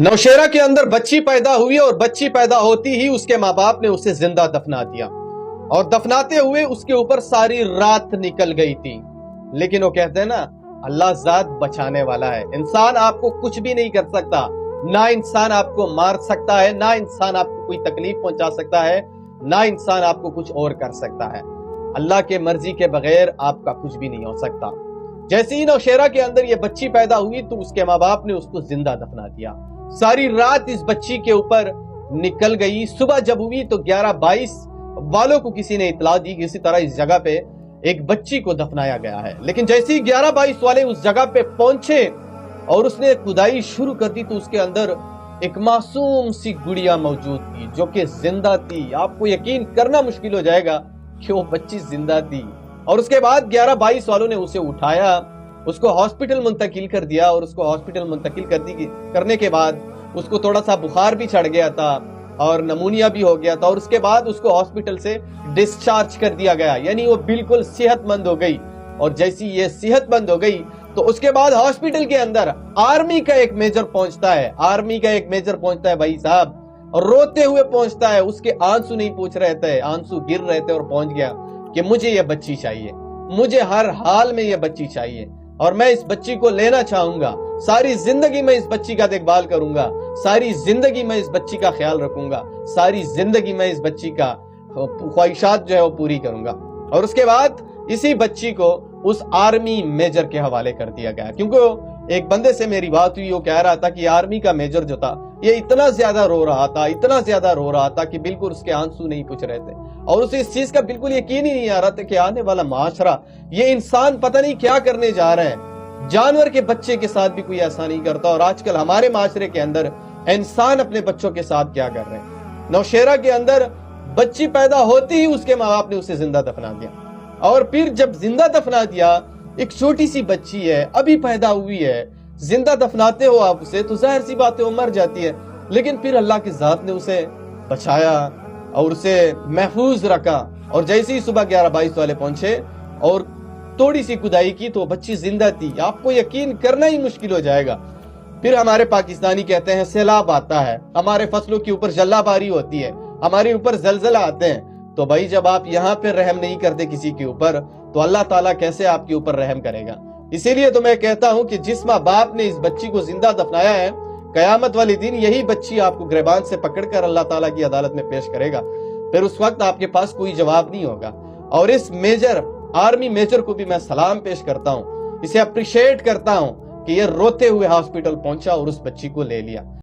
नौशेरा के अंदर बच्ची पैदा हुई और बच्ची पैदा होती ही उसके माँ बाप ने उसे जिंदा दफना दिया और दफनाते हुए उसके ऊपर सारी रात निकल गई थी। लेकिन वो कहते हैं ना, अल्लाह जात बचाने वाला है। इंसान आपको कुछ भी नहीं कर सकता, ना इंसान आपको मार सकता है, ना इंसान आपको कोई तकलीफ पहुंचा सकता है, ना इंसान आपको कुछ और कर सकता है। अल्लाह के मर्जी के बगैर आपका कुछ भी नहीं हो सकता। जैसे ही नौशेरा के अंदर ये बच्ची पैदा हुई तो उसके माँ बाप ने उसको जिंदा दफना दिया। सारी रात इस बच्ची के ऊपर निकल गई। सुबह जब हुई तो 11-22 वालों को किसी ने इतला दी कि इसी तरह इस जगह पे एक बच्ची को दफनाया गया है। लेकिन जैसे ही 11-22 वाले उस जगह पे पहुंचे और उसने खुदाई शुरू कर दी तो उसके अंदर एक मासूम सी गुड़िया मौजूद थी जो कि जिंदा थी। आपको यकीन करना मुश्किल हो जाएगा कि वो बच्ची जिंदा थी। और उसके बाद 11-22 वालों ने उसे उठाया, उसको हॉस्पिटल मुंतकिल कर दिया और उसको हॉस्पिटल मुंतकिल करने के बाद उसको थोड़ा सा बुखार भी चढ़ गया था और नमूनिया भी हो गया था और उसके बाद उसको हॉस्पिटल से डिस्चार्ज कर दिया गया, यानी वो बिल्कुल सेहतमंद हो गई। और जैसी ये सेहतमंद हो गई तो उसके बाद हॉस्पिटल के अंदर आर्मी का एक मेजर पहुंचता है भाई साहब, और रोते हुए पहुंचता है। उसके आंसू नहीं पूछ रहे थे, आंसू गिर रहे थे और पहुंच गया कि मुझे ये बच्ची चाहिए, मुझे हर हाल में ये बच्ची चाहिए और मैं इस बच्ची को लेना चाहूंगा। सारी जिंदगी मैं इस बच्ची का देखभाल करूंगा, सारी जिंदगी मैं इस बच्ची का ख्याल रखूंगा, सारी जिंदगी मैं इस बच्ची का ख्वाहिशात जो है वो पूरी करूंगा। और उसके बाद इसी बच्ची को उस आर्मी मेजर के हवाले कर दिया गया, क्योंकि एक बंदे से मेरी बात हुई, वो कह रहा था कि आर्मी का मेजर जो था ये इतना ज्यादा रो रहा था कि बिल्कुल उसके आंसू नहीं पूछ रहे थे और उसे इस चीज का बिल्कुल यकीन ही नहीं आ रहा था कि आने वाला माशरा, ये इंसान पता नहीं क्या करने जा रहे हैं। जानवर के बच्चे के साथ भी कोई ऐसा नहीं करता और आजकल हमारे माशरे के अंदर इंसान अपने बच्चों के साथ क्या कर रहे हैं। नौशेरा के अंदर बच्ची पैदा होती ही उसके माँ बाप ने उसे जिंदा दफना दिया और फिर जब जिंदा दफना दिया, एक छोटी सी बच्ची है, अभी पैदा हुई है, जिंदा दफनाते हो आप उसे तो जाहिर सी बात है वो मर जाती है। लेकिन फिर अल्लाह की जात ने उसे बचाया और उसे महफूज रखा। और जैसे ही सुबह 11-22 वाले पहुंचे और थोड़ी सी खुदाई की तो बच्ची जिंदा थी। आपको यकीन करना ही मुश्किल हो जाएगा। फिर हमारे पाकिस्तानी कहते हैं सैलाब आता है, हमारे फसलों के ऊपर जल्लाबारी होती है, हमारे ऊपर जलजला आते हैं। तो भाई जब आप यहाँ पे रहम नहीं करते किसी के ऊपर तो अल्लाह ताला कैसे आपके ऊपर रहम करेगा। इसीलिए तो मैं कहता हूं कि जिस माँ बाप ने इस बच्ची को जिंदा दफनाया है, कयामत वाले दिन यही बच्ची आपको गिरबान से पकड़कर अल्लाह ताला की अदालत में पेश करेगा। फिर उस वक्त आपके पास कोई जवाब नहीं होगा। और इस आर्मी मेजर को भी मैं सलाम पेश करता हूं, इसे अप्रिशिएट करता हूं कि ये रोते हुए हॉस्पिटल पहुंचा और उस बच्ची को ले लिया।